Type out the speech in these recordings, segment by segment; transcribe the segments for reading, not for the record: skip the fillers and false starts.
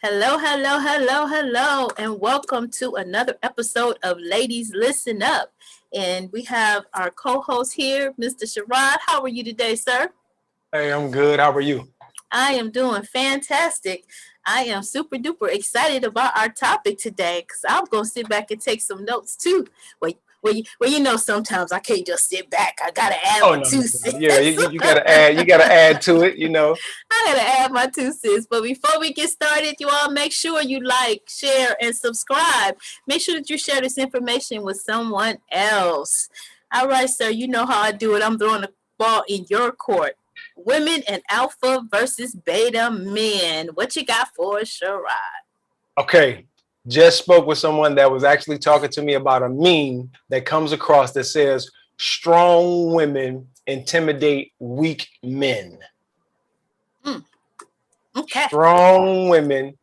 Hello, hello, hello, hello, and welcome to another episode of Ladies Listen Up. And we have our co-host here, Mr. Sherrod. How are you today, sir? Hey, I'm good. How are you? I am doing fantastic. I am super duper excited about our topic today because I'm going to sit back and take some notes too. Sometimes I can't just sit back. I got to add Oh my no, two no, no. Yeah, cents. you gotta add. You gotta add to it. I gotta add my 2 cents. But before we get started, you all make sure you like, share, and subscribe. Make sure that you share this information with someone else. All right, sir. You know how I do it. I'm throwing the ball in your court. Women and alpha versus beta men. What you got for us, Sherrod? Okay. Just spoke with someone that was actually talking to me about a meme that comes across that says strong women intimidate weak men. Okay. Strong women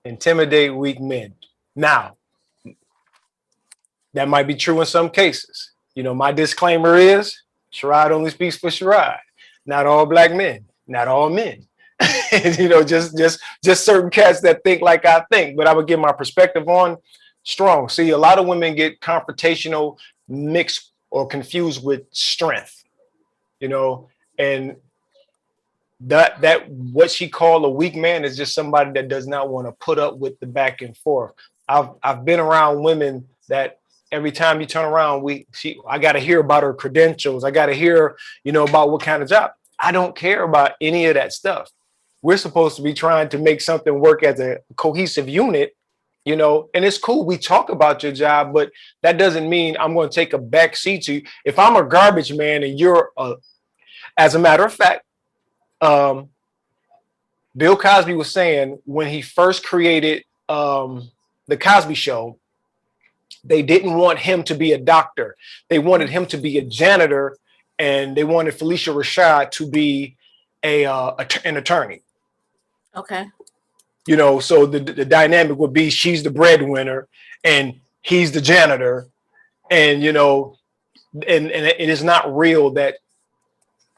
intimidate weak men. Now, that might be true in some cases. My disclaimer is Sherrod only speaks for Sherrod. Not all black men, not all men. just certain cats that think like I think, but I would give my perspective on strong. See, a lot of women get confrontational, mixed or confused with strength, and that what she called a weak man is just somebody that does not want to put up with the back and forth. I've been around women that every time you turn around, I got to hear about her credentials. I got to hear, about what kind of job. I don't care about any of that stuff. We're supposed to be trying to make something work as a cohesive unit, and it's cool. We talk about your job, but that doesn't mean I'm going to take a back seat to you. If I'm a garbage man and as a matter of fact, Bill Cosby was saying when he first created the Cosby Show, they didn't want him to be a doctor. They wanted him to be a janitor, and they wanted Felicia Rashad to be an attorney. Okay. So the dynamic would be she's the breadwinner and he's the janitor, and and it is not real that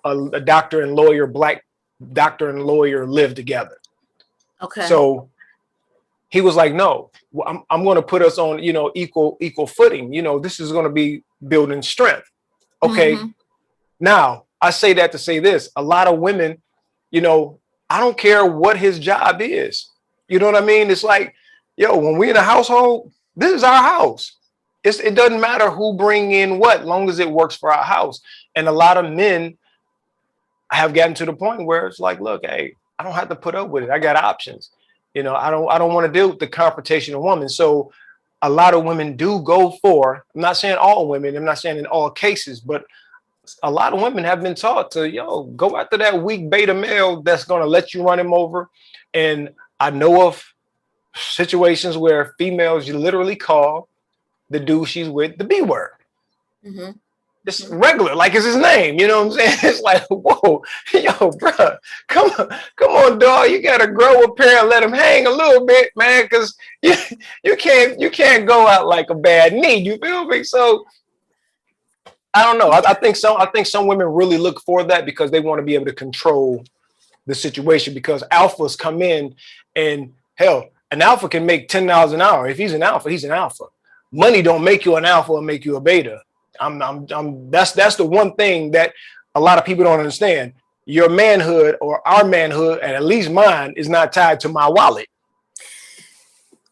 a doctor and lawyer, black doctor and lawyer, live together. Okay. So he was like, no, I'm going to put us on, equal footing. This is going to be building strength. Okay. Mm-hmm. Now, I say that to say this. A lot of women, I don't care what his job is. You know what I mean? It's like, when we're in a household, this is our house. It doesn't matter who bring in what, long as it works for our house. And a lot of men have gotten to the point where it's like, look, hey, I don't have to put up with it. I got options. I don't want to deal with the confrontational woman. So a lot of women do go for, I'm not saying all women, I'm not saying in all cases, but a lot of women have been taught to, go after that weak beta male that's going to let you run him over. And I know of situations where females, you literally call the dude she's with the B word. Mm-hmm. It's regular, like it's his name. You know what I'm saying? It's like, whoa, bro, come on, dog. You gotta grow a pair and let him hang a little bit, man, because you can't go out like a bad knee. You feel me? So I don't know. I think some women really look for that because they want to be able to control the situation. Because alphas come in, and hell, an alpha can make $10 an hour. If he's an alpha, he's an alpha. Money don't make you an alpha or make you a beta. That's the one thing that a lot of people don't understand. Your manhood or our manhood, and at least mine, is not tied to my wallet.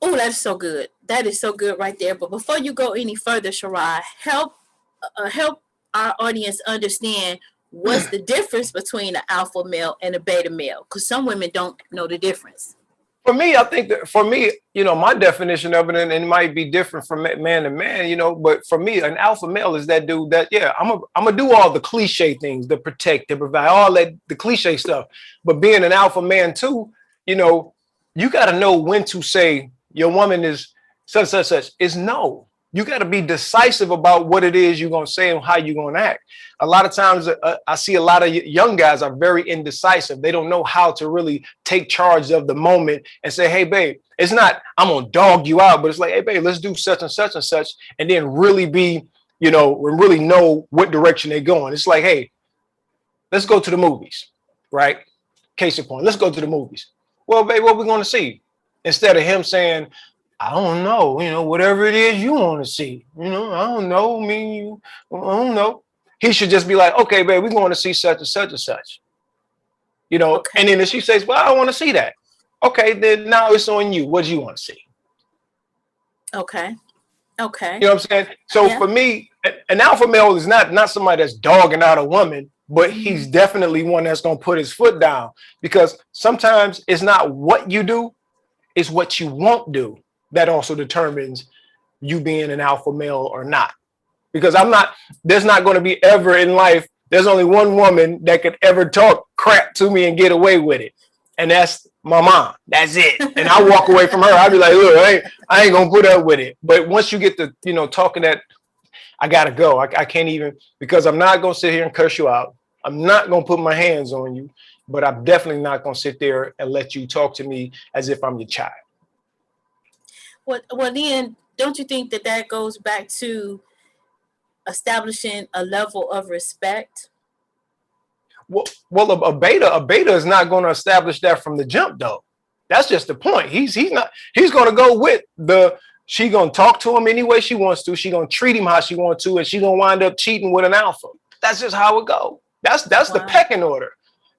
Oh, that's so good. That is so good right there. But before you go any further, Sherrod, help our audience understand what's the difference between an alpha male and a beta male, because some women don't know the difference. For me, I think that my definition of it, and it might be different from man to man, but for me, an alpha male is that dude that, I'm gonna do all the cliche things, to protect, to provide, all that, the cliche stuff. But being an alpha man too, you got to know when to say your woman is such. Is no. You got to be decisive about what it is you're going to say and how you're going to act. A lot of times I see a lot of young guys are very indecisive. They don't know how to really take charge of the moment and say, hey, babe, it's not, I'm going to dog you out, but it's like, hey, babe, let's do such and such and such. And then really be, really know what direction they're going. It's like, hey, let's go to the movies, right? Case in point, let's go to the movies. Well, babe, what are we going to see? instead of him saying, I don't know, whatever it is you want to see, I don't know, I don't know. He should just be like, okay, babe, we're going to see such and such and such, Okay. and then if she says, well, I don't want to see that. Okay, then now it's on you. What do you want to see? Okay. Okay. You know what I'm saying? So for me, an alpha male is not somebody that's dogging out a woman, but he's definitely one that's going to put his foot down, because sometimes it's not what you do, it's what you won't do that also determines you being an alpha male or not. Because there's not going to be ever in life, there's only one woman that could ever talk crap to me and get away with it. And that's my mom. That's it. And I walk away from her. I'll be like, look, I ain't going to put up with it. But once you get to, talking that, I got to go. I can't even, because I'm not going to sit here and curse you out. I'm not going to put my hands on you, but I'm definitely not going to sit there and let you talk to me as if I'm your child. Well, then, don't you think that goes back to establishing a level of respect? Well, a beta is not going to establish that from the jump, though. That's just the point. He's going to go with she going to talk to him any way she wants to. She going to treat him how she wants to, and she going to wind up cheating with an alpha. That's just how it goes. That's the pecking order.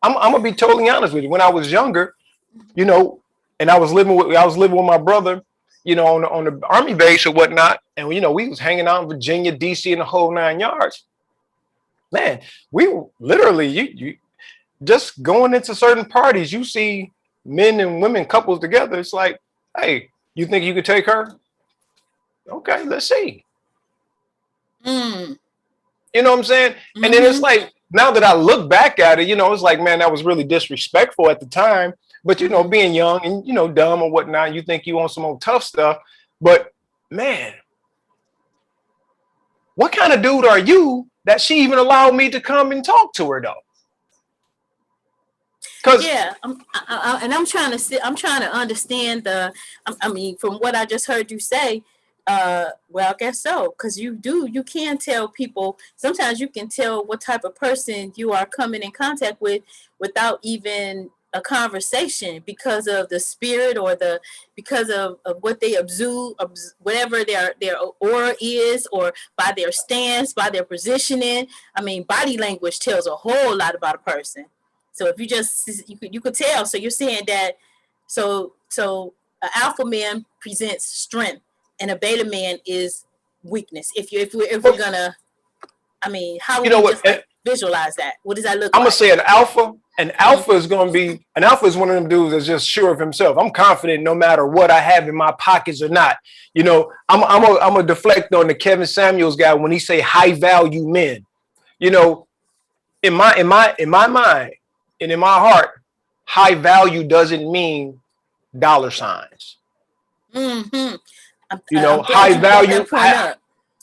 I'm going to be totally honest with you. When I was younger, and I was living with my brother, on the Army base or whatnot. And, we was hanging out in Virginia, DC, and the whole 9 yards. Man, we were literally, you just going into certain parties, you see men and women couples together. It's like, hey, you think you could take her? Okay, let's see. You know what I'm saying? And then it's like, now that I look back at it, it's like, man, that was really disrespectful at the time. But, being young and, dumb or whatnot, you think you want some old tough stuff. But, man, what kind of dude are you that she even allowed me to come and talk to her, though? I'm trying to understand from what I just heard you say. Well, I guess so, because you can tell people, sometimes you can tell what type of person you are coming in contact with without even a conversation, because of the spirit or because of what they observe, whatever their aura is, or by their stance, by their positioning. Body language tells a whole lot about a person. So if you could tell. So you're saying that so an alpha man presents strength and a beta man is weakness. If we're gonna, how would we just visualize that? What does that look like? I'm gonna say an alpha. An alpha is going to be, an alpha is one of them dudes that's just sure of himself. I'm confident no matter what I have in my pockets or not. I'm a deflect on the Kevin Samuels guy when he say high value men. In my mind and in my heart, high value doesn't mean dollar signs. High value.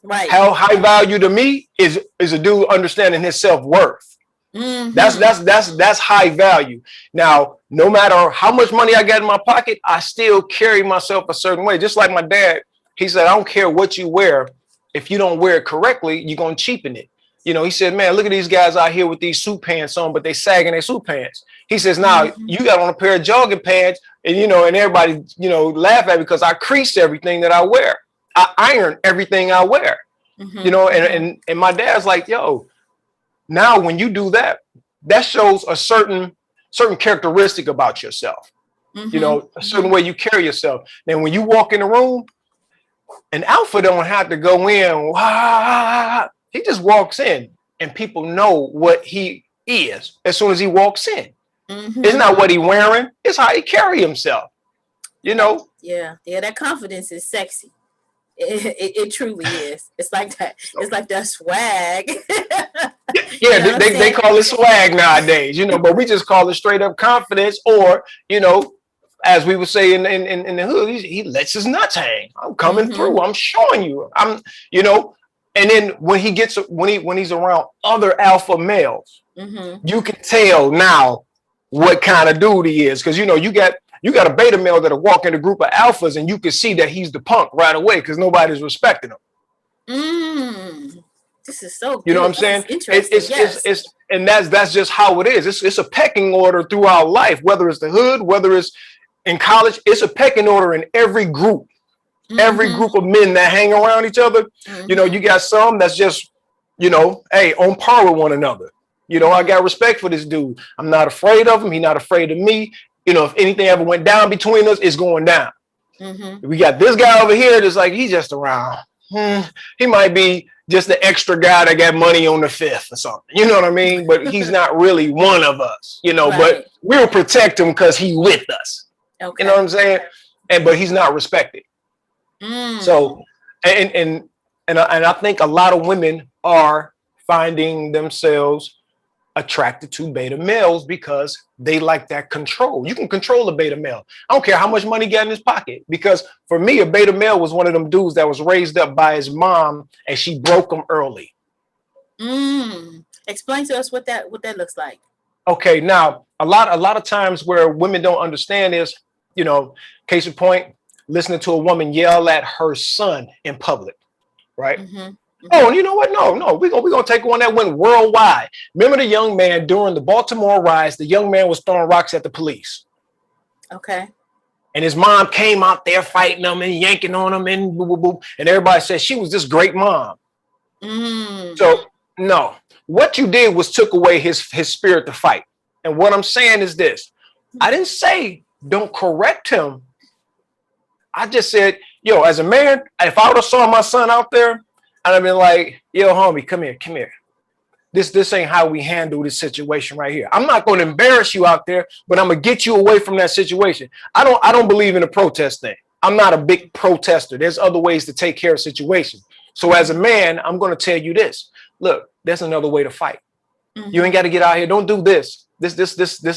Right. How high value to me is a dude understanding his self-worth. That's high value. Now, no matter how much money I got in my pocket, I still carry myself a certain way. Just like my dad, he said, I don't care what you wear. If you don't wear it correctly, you're going to cheapen it. He said, man, look at these guys out here with these suit pants on, but they sagging their suit pants. He says, now you got on a pair of jogging pants and, and everybody, laugh at me because I crease everything that I wear. I iron everything I wear, and my dad's like, yo, now, when you do that, that shows a certain characteristic about yourself, a certain way you carry yourself. Then when you walk in the room, an alpha don't have to go in. He just walks in and people know what he is as soon as he walks in. It's not what he wearing. It's how he carry himself, Yeah, that confidence is sexy. It truly is. It's like that. It's like that swag. Yeah, they call it swag nowadays, but we just call it straight up confidence, or as we would say in the hood, he lets his nuts hang. I'm coming through. I'm showing you. And then when he's around other alpha males, you can tell now what kind of dude he is, because you got a beta male that'll walk in a group of alphas and you can see that he's the punk right away because nobody's respecting him. This is so good. You know what I'm saying? Interesting. And that's just how it is. It's a pecking order throughout life, whether it's the hood, whether it's in college, it's a pecking order in every group. Every group of men that hang around each other, you know, you got some that's just, you know, hey, on par with one another. You know, I got respect for this dude. I'm not afraid of him. He's not afraid of me. You know, if anything ever went down between us, it's going down. We got this guy over here that's like, he's just around. He might be just the extra guy that got money on the fifth or something. You know what I mean? But he's not really one of us, you know, but we'll protect him because he's with us. Okay. You know what I'm saying? But he's not respected. So, and I think a lot of women are finding themselves attracted to beta males because they like that control. You can control a beta male. I don't care how much money he got in his pocket, because for me, a beta male was one of them dudes that was raised up by his mom and she broke him early. Explain to us what that looks like. Okay, now a lot of times where women don't understand is, you know, case in point, listening to a woman yell at her son in public, right? Oh, you know what? No, we're gonna take one that went worldwide. Remember the young man during the Baltimore riots? The young man was throwing rocks at the police. Okay. And his mom came out there fighting him and yanking on him and boo, boo, boo, and everybody said she was this great mom. So no, what you did was took away his spirit to fight. And what I'm saying is this: I didn't say don't correct him. I just said, yo, as a man, if I would have saw my son out there, I'd have been like, yo, homie, come here. This ain't how we handle this situation right here. I'm not going to embarrass you out there, but I'm going to get you away from that situation. I don't believe in the protest thing. I'm not a big protester. There's other ways to take care of situations. So as a man, I'm going to tell you this. Look, there's another way to fight. You ain't got to get out here. Don't do this. This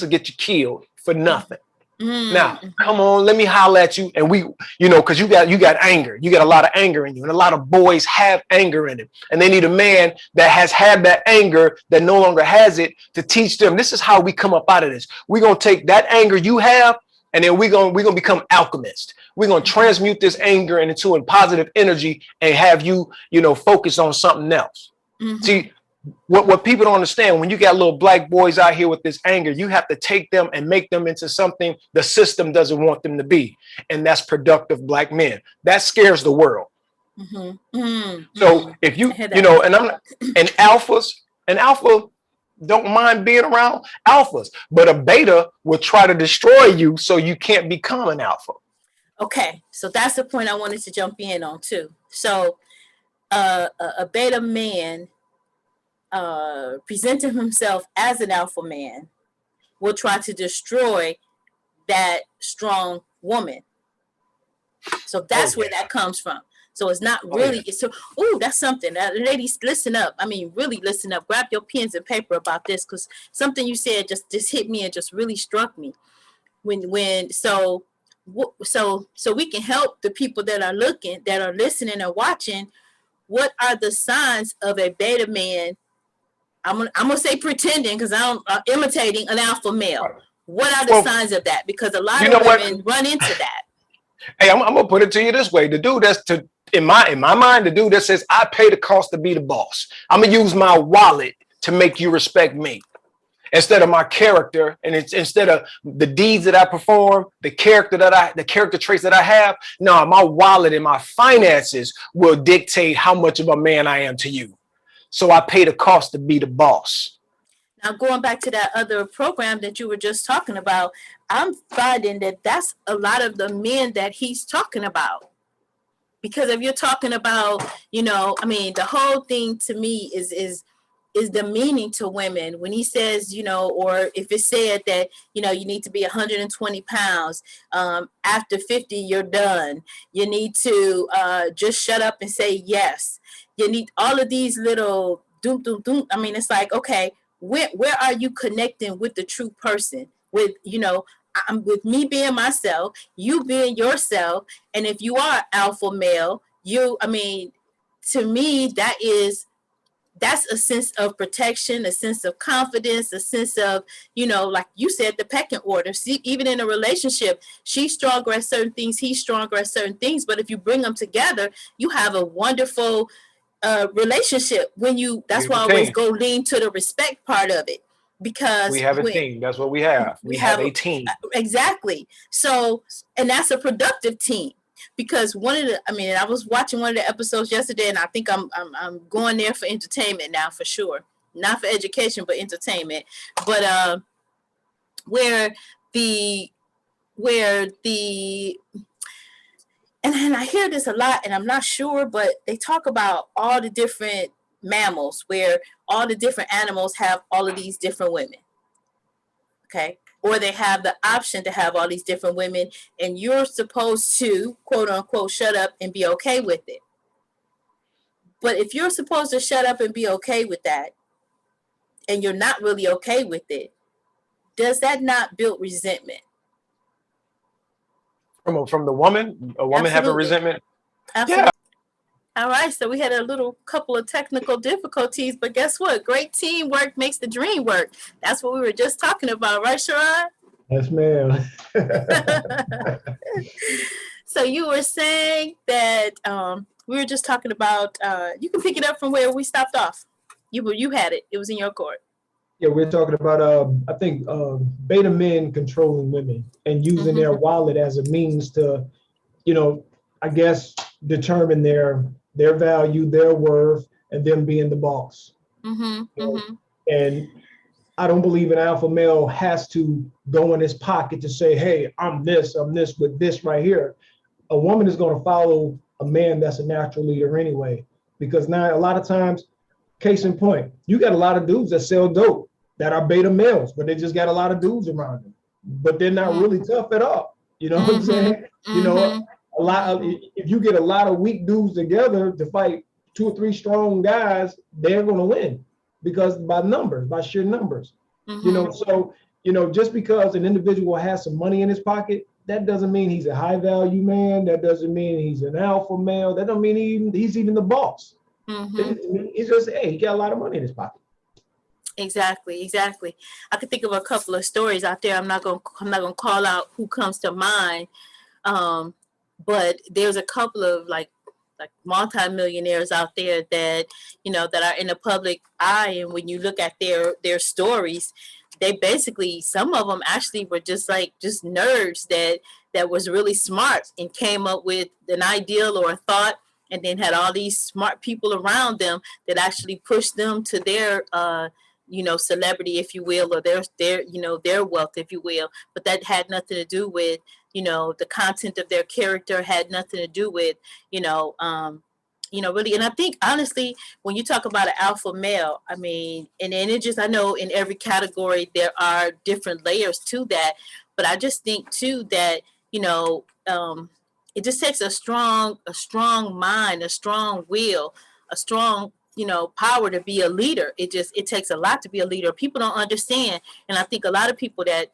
will get you killed for nothing. Now, come on, let me holler at you. And we, you know, because you got anger. You got a lot of anger in you. And a lot of boys have anger in them. And they need a man that has had that anger that no longer has it to teach them. This is how we come up out of this. We're going to take that anger you have, and then we're going to become alchemists. We're going to transmute this anger into a positive energy and have you, you know, focus on something else. See, what people don't understand, when you got little black boys out here with this anger, you have to take them and make them into something the system doesn't want them to be. And that's productive black men. That scares the world. So if you know, and alpha don't mind being around alphas, but a beta will try to destroy you so you can't become an alpha. Okay, so that's the point I wanted to jump in on too. So a beta man presenting himself as an alpha man will try to destroy that strong woman. So that's where that comes from. So it's not really, it's so, that's something that ladies, listen up. I mean, really listen up, grab your pens and paper about this, because something you said just hit me and just really struck me so we can help the people that are listening or watching. What are the signs of a beta man? I'm gonna say pretending, because I'm imitating an alpha male. What are the signs of that? Because a lot of women run into that. Hey, I'm gonna put it to you this way: the dude in my mind, the dude that says I pay the cost to be the boss. I'm gonna use my wallet to make you respect me, instead of my character, and it's instead of the deeds that I perform, the character traits that I have. No, my wallet and my finances will dictate how much of a man I am to you. So I pay the cost to be the boss. Now, going back to that other program that you were just talking about, I'm finding that that's a lot of the men that he's talking about. Because if you're talking about, you know, I mean, the whole thing to me is the meaning to women when he says, you know, or if it said that, you know, you need to be 120 pounds. After 50, you're done. You need to just shut up and say yes. You need all of these little doom. I mean, it's like, okay, where are you connecting with the true person? With, you know, with me being myself, you being yourself. And if you are alpha male, to me, that's a sense of protection, a sense of confidence, a sense of, you know, like you said, the pecking order. See, even in a relationship, she's stronger at certain things, he's stronger at certain things. But if you bring them together, you have a wonderful relationship. That's why I always go lean to the respect part of it. because we have a team. That's what we have. We have a team. Exactly. So, and that's a productive team. Because I was watching one of the episodes yesterday, and I think I'm going there for entertainment now for sure, not for education but entertainment. But where the and I hear this a lot, and I'm not sure, but they talk about all the different mammals, where all the different animals have all of these different women. Okay. Or they have the option to have all these different women, and you're supposed to, quote unquote, shut up and be okay with it. But if you're supposed to shut up and be okay with that, and you're not really okay with it, does that not build resentment? From the woman? A woman having resentment? Absolutely. Yeah. All right, so we had a little couple of technical difficulties, but guess what? Great teamwork makes the dream work. That's what we were just talking about, right, Sharon? Yes, ma'am. So you were saying that we were just talking about, you can pick it up from where we stopped off. You had it. It was in your court. Yeah, we're talking about, I think, beta men controlling women and using their wallet as a means to, I guess, determine their value, their worth, and them being the boss. And I don't believe an alpha male has to go in his pocket to say, hey, I'm this with this right here. A woman is going to follow a man that's a natural leader anyway, because now a lot of times, case in point, you got a lot of dudes that sell dope that are beta males, but they just got a lot of dudes around them, but they're not really tough at all. You know what I'm saying? If you get a lot of weak dudes together to fight 2 or 3 strong guys, they're going to win because by sheer numbers. So just because an individual has some money in his pocket, that doesn't mean he's a high value man. That doesn't mean he's an alpha male. That don't mean he's even the boss. It's just, hey, he got a lot of money in his pocket. Exactly. I could think of a couple of stories out there. I'm not gonna call out who comes to mind, but there's a couple of like multi-millionaires out there that that are in the public eye, and when you look at their stories, they basically, some of them actually were just nerds that was really smart and came up with an ideal or a thought, and then had all these smart people around them that actually pushed them to their celebrity, if you will, or their wealth, if you will. But that had nothing to do with the content of their character, had nothing to do with really. And I think honestly, when you talk about an alpha male, I mean, and it just, I know in every category there are different layers to that, but I just think too that it just takes a strong mind, a strong will, a strong power to be a leader. It takes a lot to be a leader. People don't understand, and I think a lot of people that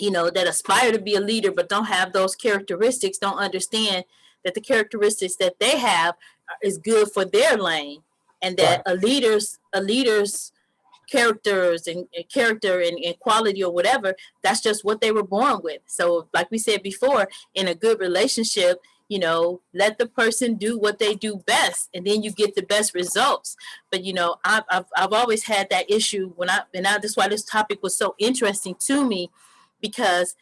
that aspire to be a leader but don't have those characteristics don't understand that the characteristics that they have is good for their lane, and that a leader's characters and character and quality or whatever, that's just what they were born with. So like we said before, in a good relationship, let the person do what they do best, and then you get the best results. But I've always had that issue that's why this topic was so interesting to me, because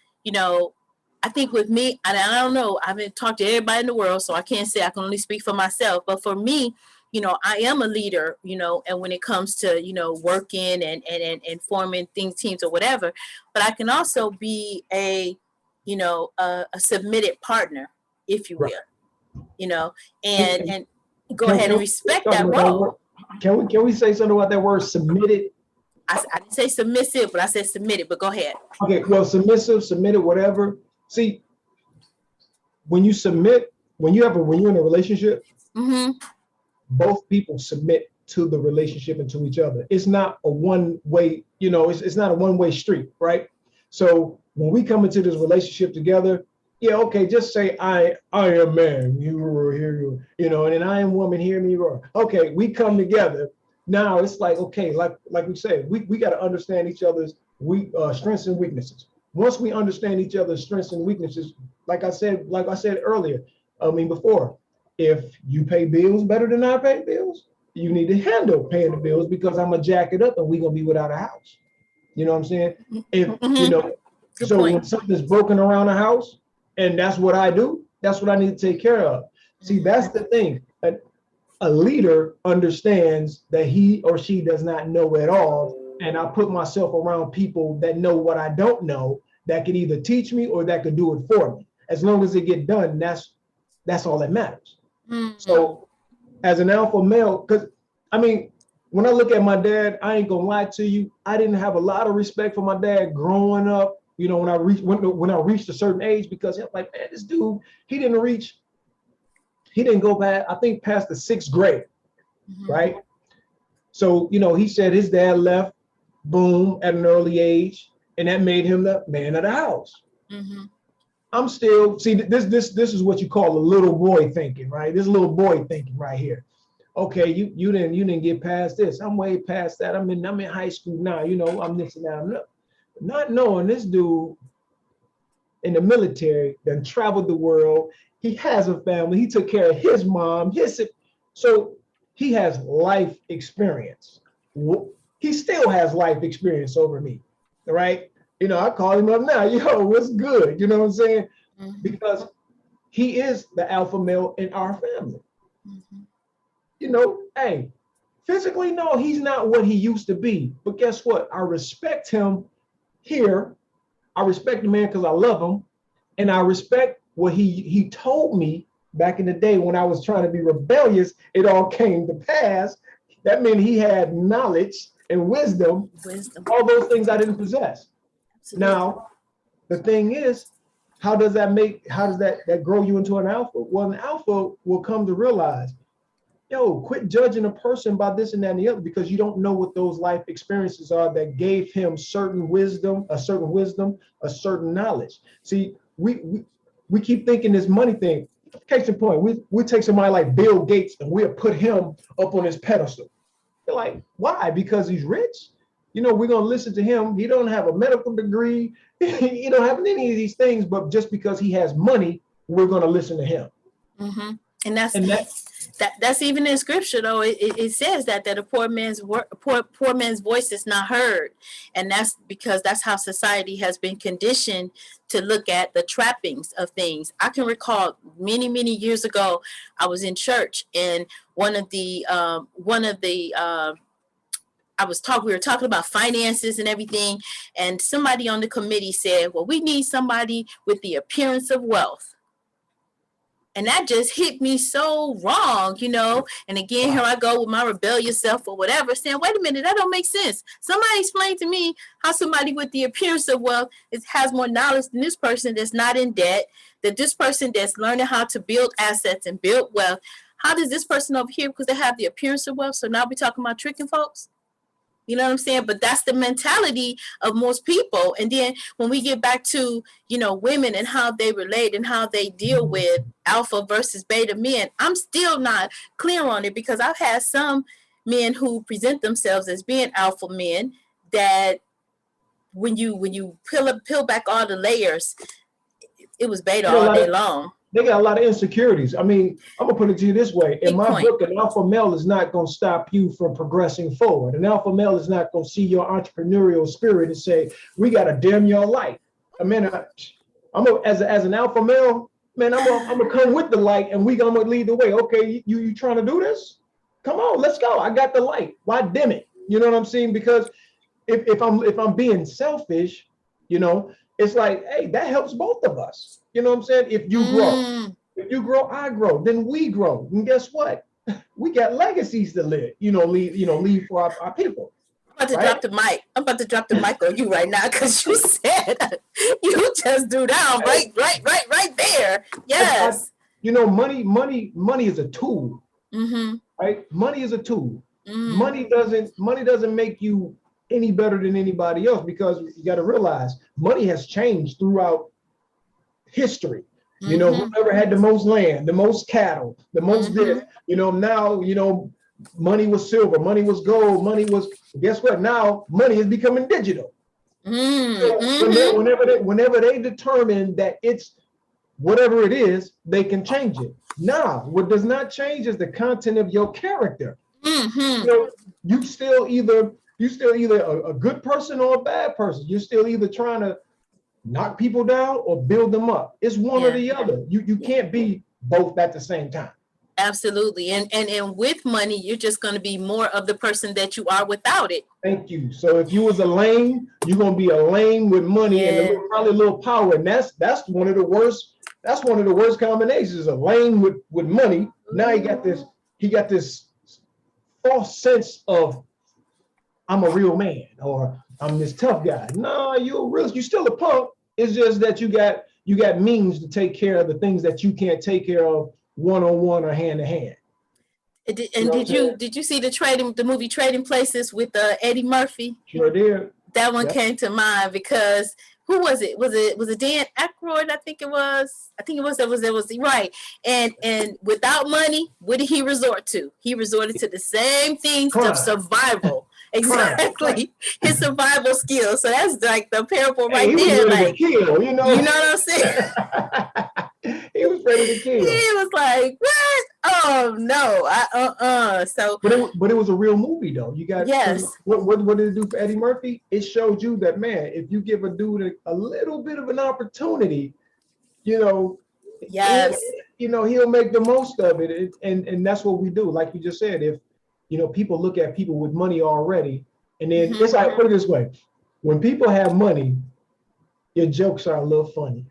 I think with me, and I don't know, I haven't talked to everybody in the world, so I can't say, I can only speak for myself. But for me, I am a leader, and when it comes to, working and forming teams or whatever, but I can also be a submitted partner, if you will, and go ahead and respect that role. Can we say something about that word submitted? I didn't say submissive, but I said submitted, but go ahead. Okay, well, submitted, whatever. See, when you submit, when you're in a relationship, both people submit to the relationship and to each other. It's not a one-way, it's not a one-way street, right? So when we come into this relationship together, yeah, okay, just say I am man, you are here, and then I am woman, hear me roar. Okay, we come together. Now it's like, okay, like we said, we got to understand each other's strengths and weaknesses. Once we understand each other's strengths and weaknesses, like I said earlier, before, if you pay bills better than I pay bills, you need to handle paying the bills, because I'm gonna jack it up and we're gonna be without a house. You know what I'm saying? If you know, Good so point. when something's broken around the house, and that's what I do, that's what I need to take care of. See, that's the thing. A leader understands that he or she does not know at all, and I put myself around people that know what I don't know, that can either teach me or that can do it for me. As long as it get done, that's all that matters. So as an alpha male, because I mean, when I look at my dad, I ain't gonna lie to you, I didn't have a lot of respect for my dad growing up. You know, when I reached a certain age, because I'm like, man, this dude, he didn't go past, I think, past the 6th grade, right? So, you know, he said his dad left, boom, at an early age, and that made him the man of the house. I'm still, see, this is what you call a little boy thinking, right? This little boy thinking right here. Okay, you didn't get past this. I'm way past that. I'm in high school now. You know, I'm this and that. I'm not knowing this dude in the military then traveled the world. He has a family. He took care of his mom. So he has life experience. He still has life experience over me, right? You know, I call him up now. Yo, what's good? You know what I'm saying? Because he is the alpha male in our family. You know, hey, physically, no, he's not what he used to be. But guess what? I respect him here. I respect the man because I love him. And I respect what he told me back in the day when I was trying to be rebellious. It all came to pass. That meant he had knowledge and wisdom. All those things I didn't possess. Absolutely. Now, the thing is, how does that grow you into an alpha? Well, an alpha will come to realize, yo, quit judging a person by this and that and the other, because you don't know what those life experiences are that gave him certain wisdom, a certain knowledge. See, we keep thinking this money thing. Case in point, we take somebody like Bill Gates and we'll put him up on his pedestal. You're like, why? Because he's rich? You know, we're gonna listen to him. He don't have a medical degree. He don't have any of these things, but just because he has money, we're gonna listen to him. And that's even in scripture, though. It says that a poor man's voice is not heard, and that's because that's how society has been conditioned to look at the trappings of things. I can recall many years ago, I was in church, and we were talking about finances and everything, and somebody on the committee said, well, we need somebody with the appearance of wealth. And that just hit me so wrong, you know. And again, here I go with my rebellious self or whatever, saying, wait a minute, that don't make sense. Somebody explain to me how somebody with the appearance of wealth has more knowledge than this person that's not in debt, that this person that's learning how to build assets and build wealth. How does this person over here, because they have the appearance of wealth, so now we're talking about tricking folks? You know what I'm saying? But that's the mentality of most people. And then when we get back to, you know, women and how they relate and how they deal with alpha versus beta men, I'm still not clear on it, because I've had some men who present themselves as being alpha men that when you peel back all the layers, it was beta all day long. They got a lot of insecurities. I mean, I'm gonna put it to you this way. In my book, an alpha male is not gonna stop you from progressing forward. An alpha male is not gonna see your entrepreneurial spirit and say, we gotta dim your light. I mean, as an alpha male, man, I'm gonna come with the light and we gonna lead the way. Okay, you trying to do this? Come on, let's go. I got the light. Why dim it? You know what I'm saying? Because if I'm being selfish, you know, it's like, hey, that helps both of us. You know what I'm saying? If you grow, I grow, then we grow. And guess what? We got legacies to live, leave for our people. I'm about to drop the mic. I'm about to drop the mic on you right now, because you said you just threw down right there. Yes. Money is a tool. Right? Money is a tool. Money doesn't make you any better than anybody else, because you got to realize money has changed throughout history. You know, whoever had the most land, the most cattle, the most this, now, money was silver, money was gold, guess what? Now money is becoming digital. So whenever they determine that it's whatever it is, they can change it. Now, what does not change is the content of your character. You still either You still either a good person or a bad person. You're still either trying to knock people down or build them up. It's one or the other. You can't be both at the same time. Absolutely. And with money, you're just going to be more of the person that you are without it. Thank you. So if you was a lame, you're gonna be a lame with money and probably a little power. And that's one of the worst. That's one of the worst combinations. A lame with money. Now he got this false sense of I'm a real man or I'm this tough guy. No, you're still a punk. It's just that you got means to take care of the things that you can't take care of one-on-one or hand-to-hand. And did you see the movie Trading Places with Eddie Murphy? Sure did. That one came to mind because who was it? Was it Dan Aykroyd? I think it was right. And without money, what did he resort to? He resorted to the same things of survival. Exactly. His survival skills. So that's like the parable right there. Like, kill, you know what I'm saying? He was ready to kill. He was like, what? Oh no. So but it was a real movie though. You got what did it do for Eddie Murphy? It showed you that, man, if you give a dude a little bit of an opportunity, he'll make the most of it. And that's what we do. Like you just said, if people look at people with money already, and then it's like, put it this way, when people have money, your jokes are a little funny.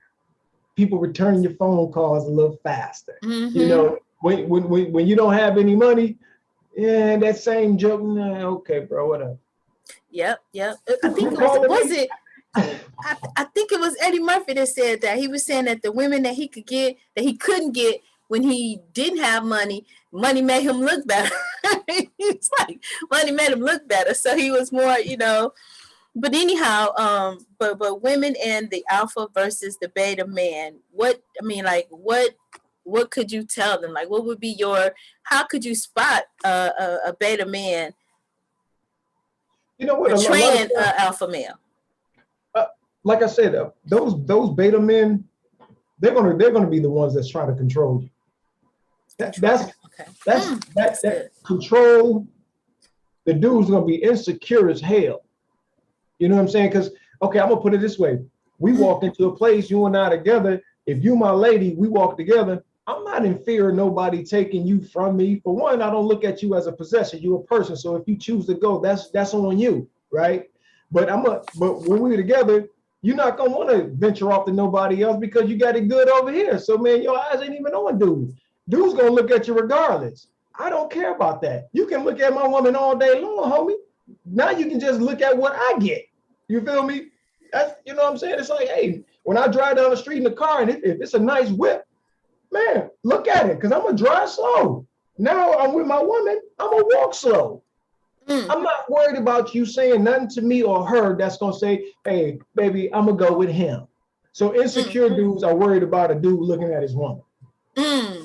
People return your phone calls a little faster. When you don't have any money, that same joke, okay, bro, whatever. Yep. I think I think it was Eddie Murphy that said that. He was saying that the women that he could get, that he couldn't get when he didn't have money made him look better. It's like money made him look better. So he was more, But anyhow, but women and the alpha versus the beta man. What could you tell them? Like, what would be how could you spot a beta man? You know what? Portraying alpha male. Like I said, those beta men, they're gonna be the ones that's trying to control you. That's control. The dude's gonna be insecure as hell. You know what I'm saying? Because, okay, I'm gonna put it this way. We walked into a place, you and I together. If you my lady, we walk together. I'm not in fear of nobody taking you from me. For one, I don't look at you as a possession. You're a person. So if you choose to go, that's on you, right? But when we're together, you're not gonna want to venture off to nobody else because you got it good over here. So man, your eyes ain't even on dude. Dude's gonna look at you regardless. I don't care about that. You can look at my woman all day long, homie. Now you can just look at what I get. You feel me? That's, what I'm saying? It's like, hey, when I drive down the street in the car and if it's a nice whip, man, look at it, because I'm gonna drive slow. Now I'm with my woman, I'm gonna walk slow. I'm not worried about you saying nothing to me or her that's gonna say, hey, baby, I'm gonna go with him. So insecure dudes are worried about a dude looking at his woman. I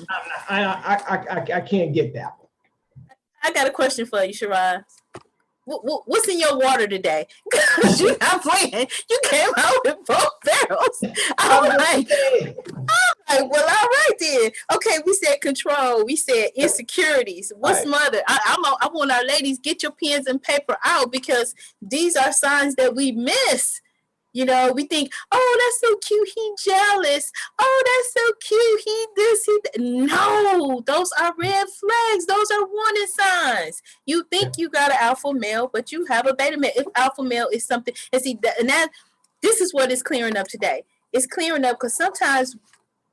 can't get that one. I got a question for you, Shiraz. What's in your water today? Because you're not playing. You came out with both barrels. I'm like, well, all right then. Okay, we said control. We said insecurities. What's mother? I want our ladies, get your pens and paper out, because these are signs that we miss. We think, oh, that's so cute, he jealous. Oh, that's so cute, he this, he that. No, those are red flags. Those are warning signs. You think you got an alpha male, but you have a beta male. If alpha male is something, and see, this is what is clearing up today. It's clearing up because sometimes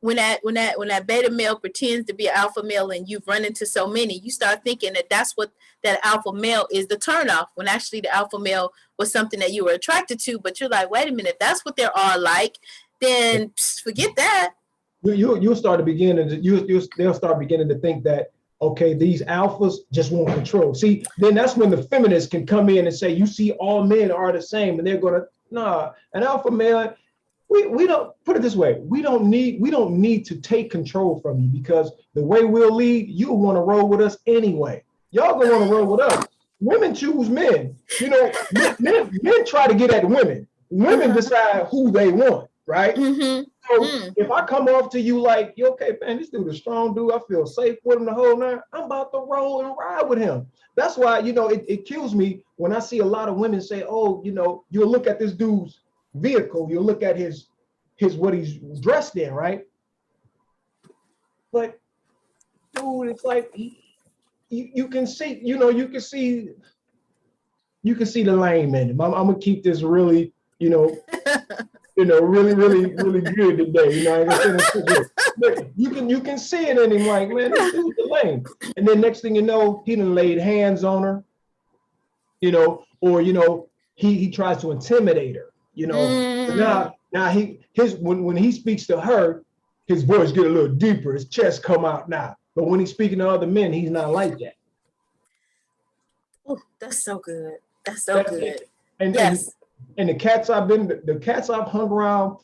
when that beta male pretends to be an alpha male and you've run into so many, you start thinking that's what that alpha male is, the turnoff, when actually the alpha male was something that you were attracted to. But you're like, wait a minute, if that's what they're all like, then forget that. You'll start to they'll start beginning to think that, okay, these alphas just want control. See, then that's when the feminists can come in and say, you see, all men are the same, and they're gonna, an alpha male. We don't, put it this way, we don't need to take control from you, because the way we'll lead, you'll want to roll with us anyway. Y'all gonna want to roll with us. Women choose men. Men try to get at women. Women decide who they want. right? Mm-hmm. So if I come off to you like, you okay, man, this dude is a strong dude, I feel safe with him the whole night, I'm about to roll and ride with him. That's why, it kills me when I see a lot of women say, oh, you'll look at this dude's vehicle, you'll look at his what he's dressed in, right? But dude, it's like you can see, you can see the lame in him. I'm gonna keep this really, really, really, really good today. I said, but you can see it in him, like, man, this dude's the lame. And then next thing you know, he done laid hands on her, or he tries to intimidate her, Now when he speaks to her, his voice get a little deeper, his chest come out now. But when he's speaking to other men, he's not like that. Oh, that's so good. That's so good. And yes. And the cats I've hung around,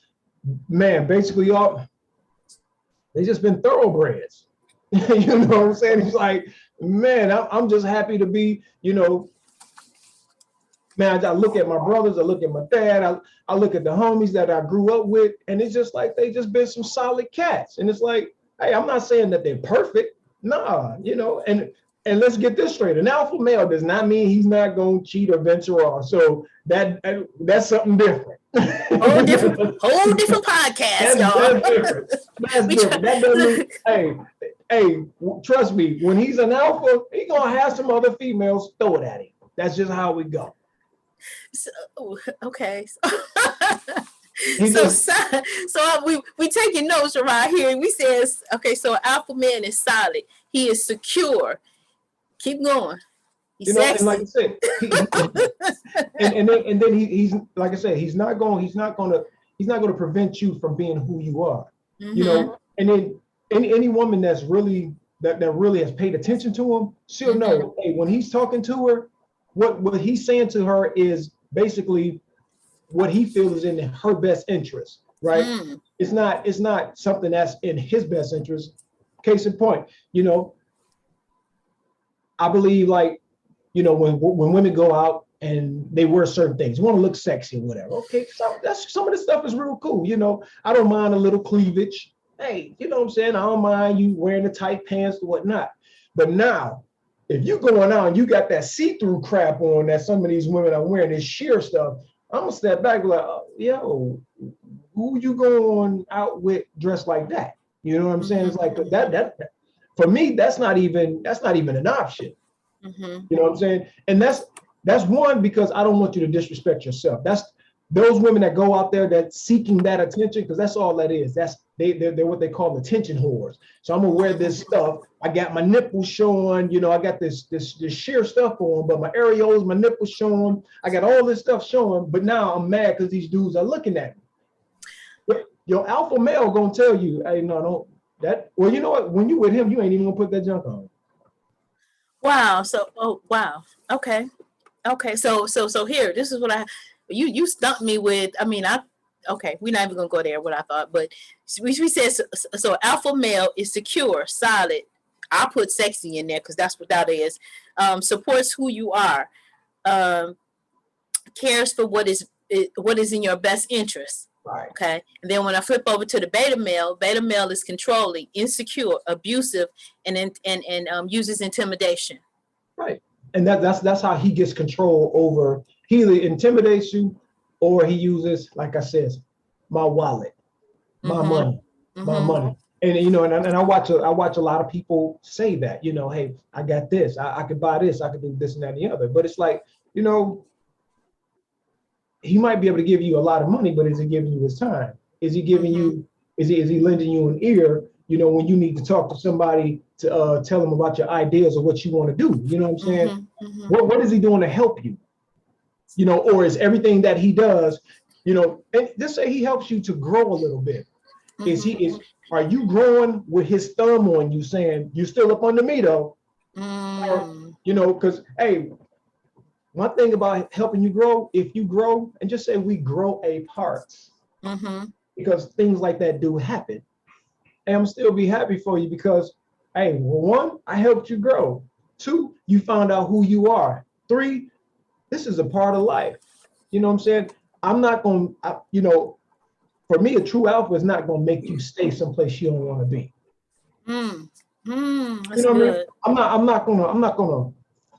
man, basically they just been thoroughbreds. You know what I'm saying? It's like, man, I'm just happy to be, man, I look at my brothers, I look at my dad, I look at the homies that I grew up with, and it's just like they just been some solid cats. And it's like, hey, I'm not saying that they're perfect. Nah, and let's get this straight. An alpha male does not mean he's not going to cheat or venture off. So that's something different. Whole different podcast, y'all. That's different. That doesn't mean, hey, trust me, when he's an alpha, he's going to have some other females throw it at him. That's just how we go. So, okay. So we taking notes around here, and we says, okay, so alpha man is solid. He is secure. Keep going. He's sexy. And like I said, and then he's like I said, he's not going to prevent you from being who you are. Mm-hmm. And then any woman that's really that really has paid attention to him, she'll know, hey, when he's talking to her, what he's saying to her is basically what he feels is in her best interest, right? It's not something that's in his best interest. Case in point, I believe, like, when women go out and they wear certain things, want to look sexy or whatever. Okay, so that's some of this stuff is real cool. I don't mind a little cleavage. Hey, you know what I'm saying? I don't mind you wearing the tight pants or whatnot. But now, if you going out and you got that see-through crap on that some of these women are wearing, this sheer stuff, I'm gonna step back and be like, oh, yo, who you going out with dressed like that? You know what I'm saying? It's like that for me, that's not even an option. You know what I'm saying? And that's one, because I don't want you to disrespect yourself. That's those women that go out there that seeking that attention, because that's all that is. They're what they call attention whores. So I'm gonna wear this stuff. I got my nipples showing, I got this sheer stuff on, but my areolas, my nipples showing. I got all this stuff showing, but now I'm mad because these dudes are looking at me. But your alpha male gonna tell you, hey, no, don't that. Well, you know what? When you with him, you ain't even gonna put that junk on. Wow. So, wow. Okay. So here, this is what you stumped me with. I mean, okay, we're not even gonna go there. What I thought, but we said so. Alpha male is secure, solid. I'll put sexy in there because that's what that is. Supports who you are. Cares for what is in your best interest. Right. Okay. And then when I flip over to the beta male is controlling, insecure, abusive, and uses intimidation. Right. And that's how he gets control over. He either intimidates you, or he uses, like I said, my wallet, my money, my money. And and I watch a lot of people say that, hey, I got this, I could buy this, I could do this and that and the other. But it's like, he might be able to give you a lot of money, but is he giving you his time? Is he giving you? Is he lending you an ear? When you need to talk to somebody to tell them about your ideas or what you want to do. You know what I'm saying? What is he doing to help you? Or is everything that he does, and just say he helps you to grow a little bit. Are you growing with his thumb on you, saying you're still up under me though? Because hey, one thing about helping you grow, if you grow, and just say we grow apart, because things like that do happen. And I'm still be happy for you because, hey, well, one, I helped you grow. Two, you found out who you are. Three, this is a part of life. You know what I'm saying? I'm not going to, for me, a true alpha is not going to make you stay someplace you don't want to be. That's you know good. what I mean? I'm not gonna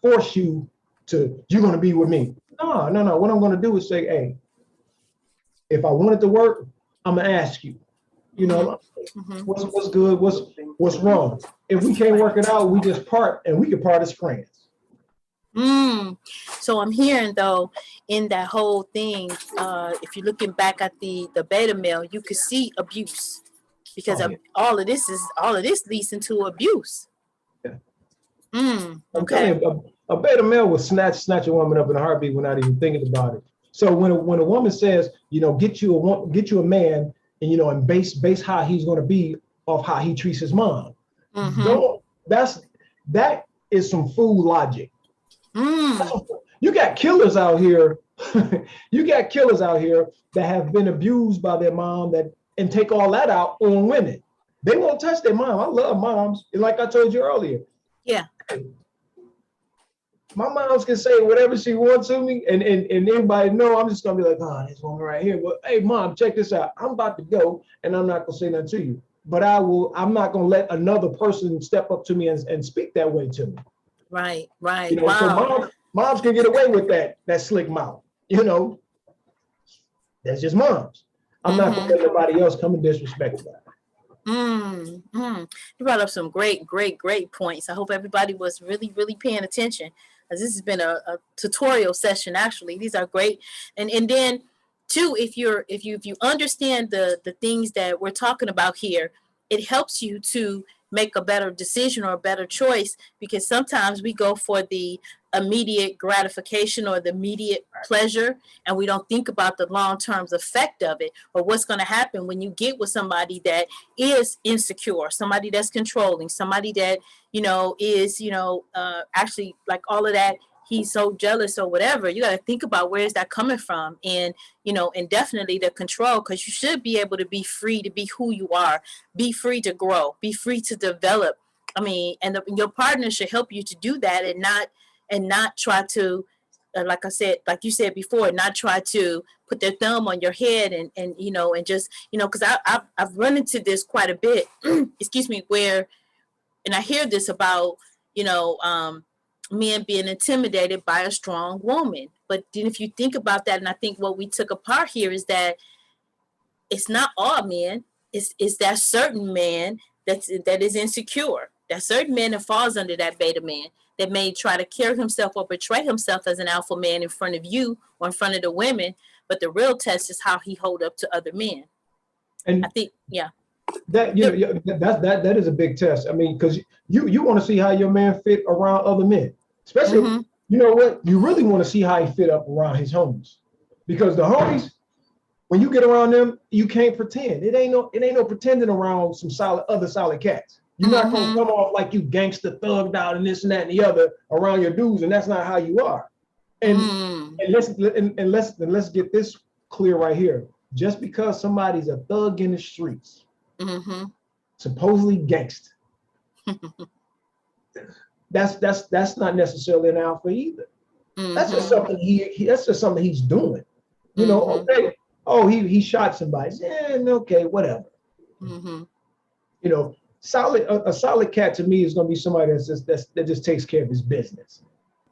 force you to, you're gonna be with me. No. What I'm gonna do is say, hey, if I want it to work, I'm gonna ask you, what's good, what's wrong. If we can't work it out, we just part, and we can part as friends. So I'm hearing though, in that whole thing, if you're looking back at the beta male, you could see abuse, because all of this leads into abuse. Yeah. Okay. I'm telling you, a beta male will snatch a woman up in a heartbeat without even thinking about it. So when a woman says, get you a man, and and base how he's going to be off how he treats his mom. That is some fool logic. You got killers out here. You got killers out here that have been abused by their mom and take all that out on women. They won't touch their mom. I love moms. And like I told you earlier. Yeah. My mom's can say whatever she wants to me, and anybody know I'm just gonna be like, this woman right here. But hey, mom, check this out. I'm about to go, and I'm not gonna say nothing to you. But I'm not gonna let another person step up to me and speak that way to me. Right. Wow. So moms can get away with that slick mouth. That's just moms. I'm not gonna let nobody else come and disrespect that. You brought up some great points. I hope everybody was really, really paying attention, as this has been a tutorial session. Actually, these are great. And then too, if you understand the things that we're talking about here, it helps you to make a better decision or a better choice, because sometimes we go for the immediate gratification or the immediate pleasure, and we don't think about the long-term effect of it, or what's going to happen when you get with somebody that is insecure, somebody that's controlling, somebody that is actually like all of that, he's so jealous or whatever. You got to think about, where is that coming from? And and definitely the control, because you should be able to be free to be who you are, be free to grow, be free to develop. I mean, and your partner should help you to do that, and not try to, like I said, like you said before, not try to put their thumb on your head and just, because I've run into this quite a bit, excuse me, where, and I hear this about, men being intimidated by a strong woman. But then if you think about that, and I think what we took apart here is that it's not all men. It's that certain man that is insecure. That certain man that falls under that beta man, that may try to carry himself or portray himself as an alpha man in front of you or in front of the women. But the real test is how he hold up to other men. And I think, that that is a big test. I mean, because you want to see how your man fit around other men, especially you know what, you really want to see how he fit up around his homies, because the homies, when you get around them, you can't pretend. It ain't no pretending around some solid cats. You're not gonna come off like you gangster thugged out and this and that and the other around your dudes, and that's not how you are. And let's get this clear right here. Just because somebody's a thug in the streets, supposedly gangster, that's not necessarily an alpha either. That's just something that's just something he's doing. Okay. Oh, he shot somebody. Yeah, okay, whatever. A solid cat to me is going to be somebody that just takes care of his business.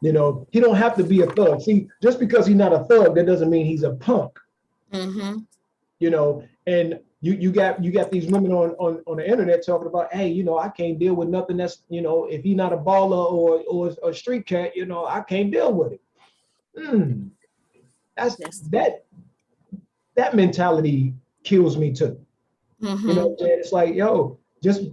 He don't have to be a thug. See, just because he's not a thug, that doesn't mean he's a punk. And you got these women on the internet talking about, hey, I can't deal with nothing that's, if he's not a baller or a street cat, I can't deal with it. That mentality kills me too. It's like, just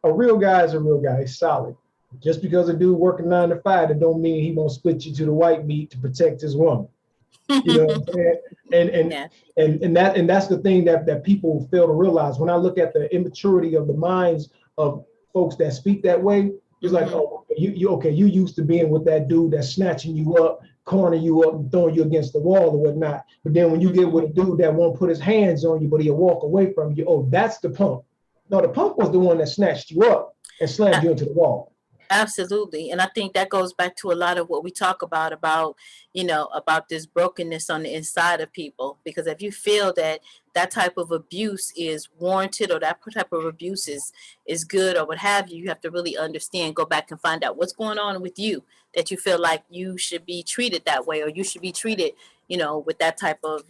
a real guy is a real guy. He's solid. Just because a dude working 9 to 5, that don't mean he won't split you to the white meat to protect his woman. You know what I'm saying? And that's the thing that people fail to realize. When I look at the immaturity of the minds of folks that speak that way, it's like, oh, you used to being with that dude that's snatching you up, cornering you up, and throwing you against the wall or whatnot. But then when you get with a dude that won't put his hands on you, but he'll walk away from you, oh, that's the punk. No, the punk was the one that snatched you up and slammed you into the wall. Absolutely. And I think that goes back to a lot of what we talk about, about this brokenness on the inside of people. Because if you feel that that type of abuse is warranted, or that type of abuse is good, or what have you, you have to really understand, go back and find out what's going on with you, that you feel like you should be treated that way, or you should be treated, with that type of,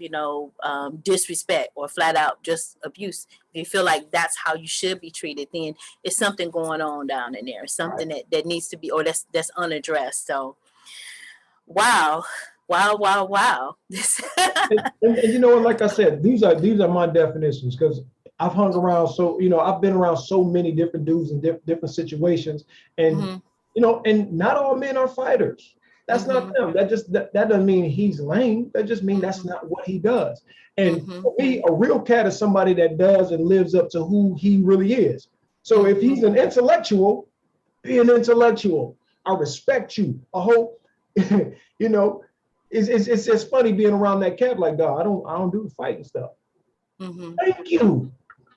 disrespect, or flat out just abuse. If you feel like that's how you should be treated, then it's something going on down in there, something that needs to be, or that's unaddressed. So, wow, wow, wow, wow. And you know what, like I said, these are my definitions, because I've hung around, so I've been around so many different dudes in different situations, and and not all men are fighters. That's not them. That doesn't mean he's lame. That just means that's not what he does. And for me, a real cat is somebody that does and lives up to who he really is. So if he's an intellectual, be an intellectual. I respect you. I hope, it's just funny being around that cat, like, dog, I don't do the fighting stuff. Thank you.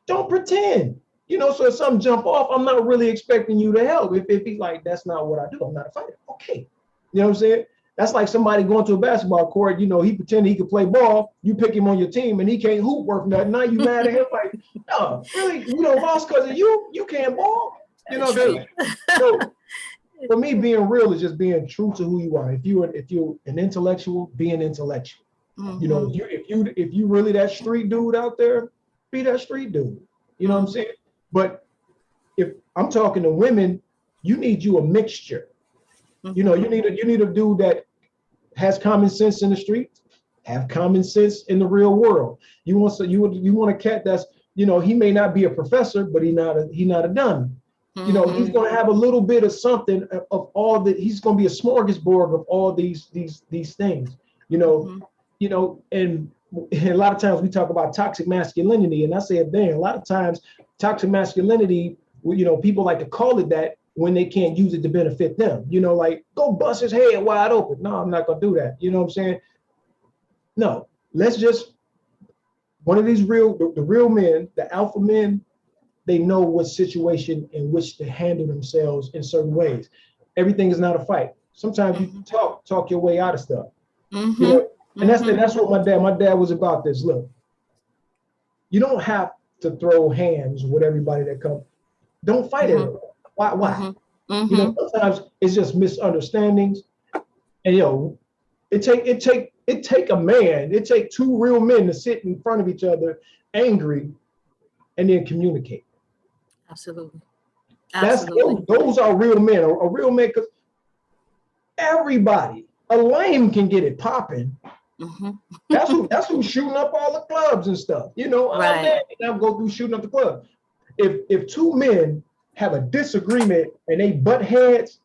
Don't pretend. So if something jump off, I'm not really expecting you to help. If he's like, that's not what I do, I'm not a fighter. Okay. You know what I'm saying? That's like somebody going to a basketball court, he pretended he could play ball, you pick him on your team and he can't hoop worth nothing. Now you mad at him, like, no, really, lost because of you can't ball. You know what I'm saying? So for me, being real is just being true to who you are. If you're an intellectual, be an intellectual. If you really that street dude out there, be that street dude. You know what I'm saying? But if I'm talking to women, you need a mixture. You need a dude that has common sense in the street, have common sense in the real world. You want a cat that's, he may not be a professor, but he's not a dummy. He's going to have a little bit of something of all that. He's going to be a smorgasbord of all these things. And a lot of times we talk about toxic masculinity, and I say, dang, a lot of times toxic masculinity, people like to call it that when they can't use it to benefit them. Like, go bust his head wide open. No, I'm not gonna do that. You know what I'm saying? No, let's just, one of these the real men, the alpha men, they know what situation in which to handle themselves in certain ways. Everything is not a fight. Sometimes you talk your way out of stuff. And that's what my dad was about this. Look, you don't have to throw hands with everybody that comes. Don't fight everyone. Why? Sometimes it's just misunderstandings. And it take a man, it take two real men to sit in front of each other angry and then communicate. Absolutely. Those are real men. A real man, because everybody, a lame can get it popping. That's who's shooting up all the clubs and stuff. Right. I'm go through shooting up the club. If two men have a disagreement and they butt heads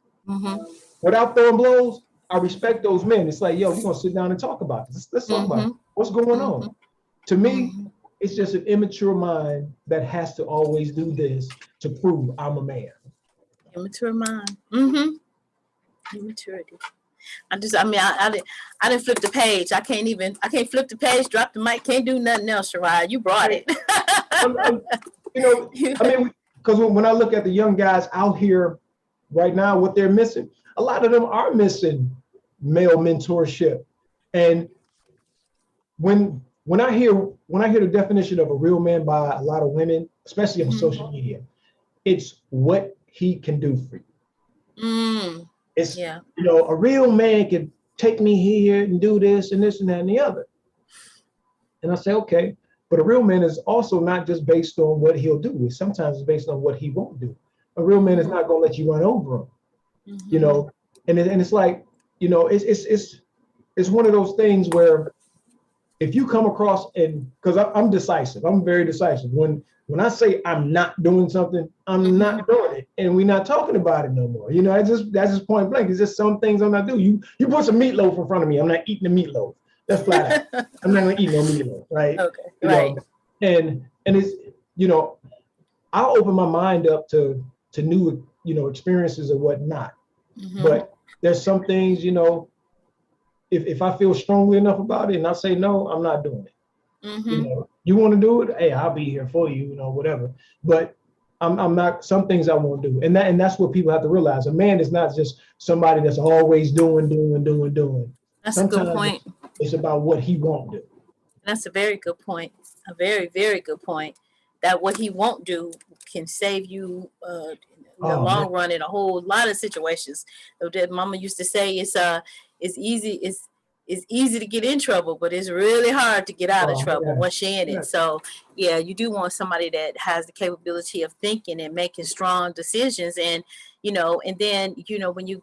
without throwing blows, I respect those men. It's like, yo, we're gonna sit down and talk about this. Let's talk about it. What's going on. To me, it's just an immature mind that has to always do this to prove I'm a man. Immature mind. Immaturity. I didn't flip the page. I can't flip the page, drop the mic, can't do nothing else, Shariah. You brought it. Because when I look at the young guys out here right now, what they're missing, a lot of them are missing male mentorship. And when I hear the definition of a real man by a lot of women, especially on social media, it's what he can do for you. It's a real man can take me here and do this and this and that and the other. And I say, okay. But a real man is also not just based on what he'll do. Sometimes it's based on what he won't do. A real man is not going to let you run over him, And it's like, it's one of those things where if you come across, and because I'm decisive, I'm very decisive. When I say I'm not doing something, I'm not doing it, and we're not talking about it no more. That's just point blank. It's just some things I'm not doing. You put some meatloaf in front of me, I'm not eating the meatloaf. That's flat out. I'm not gonna eat no meatloaf, right? Okay. Right. And it's, I'll open my mind up to new, experiences and whatnot. But there's some things, if I feel strongly enough about it and I say no, I'm not doing it. You want to do it? Hey, I'll be here for you, whatever. But I'm not, some things I won't do. And that's what people have to realize. A man is not just somebody that's always doing. That's a good Sometimes point. it's about what he won't do. That's a very good point. A very, very good point. That what he won't do can save you in the long run in a whole lot of situations. That Mama used to say, it's easy to get in trouble, but it's really hard to get out of trouble once you're in it. So yeah, you do want somebody that has the capability of thinking and making strong decisions. And and then when you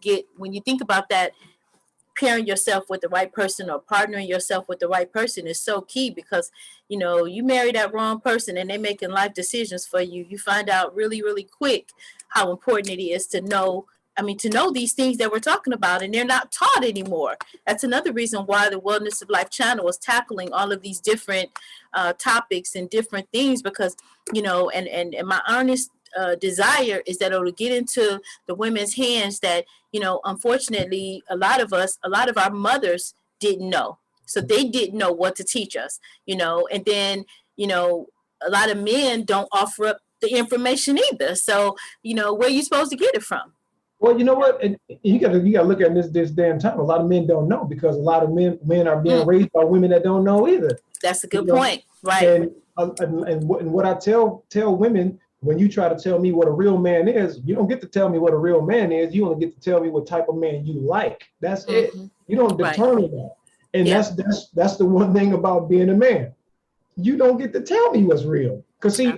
think about that, pairing yourself with the right person or partnering yourself with the right person is so key, because you marry that wrong person and they're making life decisions for you. You find out really, really quick how important it is to know these things that we're talking about, and they're not taught anymore. That's another reason why the Wellness of Life channel is tackling all of these different topics and different things, because and my honest desire is that it'll get into the women's hands that unfortunately a lot of our mothers didn't know, so they didn't know what to teach us, and then a lot of men don't offer up the information either, so where are you supposed to get it from? Well, you know what, and you got to look at this damn time. A lot of men don't know, because a lot of men are being raised by women that don't know either. That's a good point, right? And what I tell women, when you try to tell me what a real man is, you don't get to tell me what a real man is. You only get to tell me what type of man you like. That's it. You don't determine that. And that's the one thing about being a man. You don't get to tell me what's real. Because see,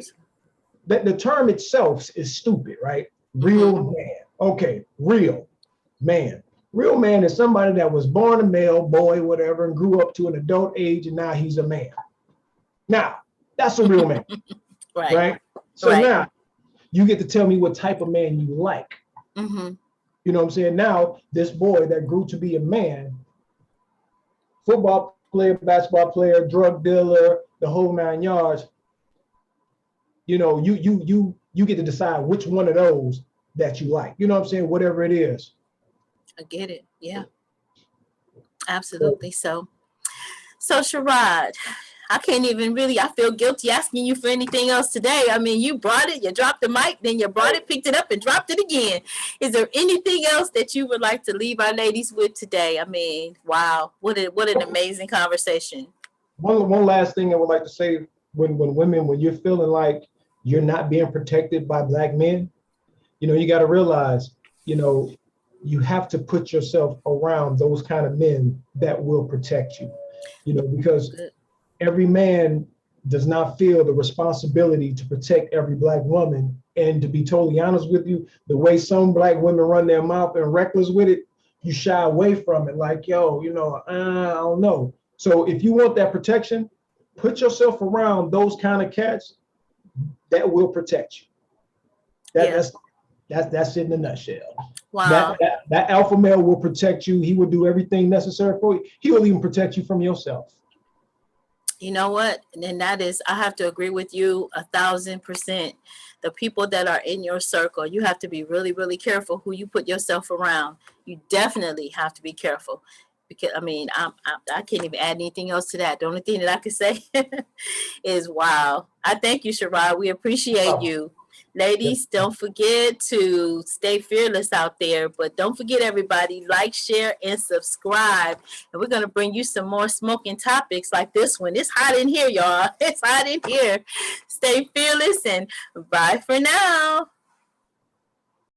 that the term itself is stupid, right? Real man. Okay, real man. Real man is somebody that was born a male, boy, whatever, and grew up to an adult age, and now he's a man. Now, that's a real man. Right? So now you get to tell me what type of man you like. You know what I'm saying? Now, this boy that grew to be a man, football player, basketball player, drug dealer, the whole 9 yards, you get to decide which one of those that you like. You know what I'm saying? Whatever it is. I get it. Yeah. Absolutely. So Sherrod, I can't even really, I feel guilty asking you for anything else today. I mean, you brought it, you dropped the mic, then you brought it, picked it up and dropped it again. Is there anything else that you would like to leave our ladies with today? I mean, wow, what an amazing conversation. One last thing I would like to say, when you're feeling like you're not being protected by Black men, you got to realize, you have to put yourself around those kind of men that will protect you, because every man does not feel the responsibility to protect every Black woman. And to be totally honest with you, the way some Black women run their mouth and reckless with it, you shy away from it. Like, yo, I don't know. So if you want that protection, put yourself around those kind of cats that will protect you. That's it in a nutshell. Wow. That alpha male will protect you. He will do everything necessary for you. He will even protect you from yourself. You know what? And that is, I have to agree with you 1,000%. The people that are in your circle, you have to be really, really careful who you put yourself around. You definitely have to be careful, because I can't even add anything else to that. The only thing that I can say is, wow. I thank you, Sherrod. We appreciate you. Ladies, don't forget to stay fearless out there, but don't forget, everybody, like, share, and subscribe. And we're going to bring you some more smoking topics like this one. It's hot in here, y'all. It's hot in here. Stay fearless, and bye for now.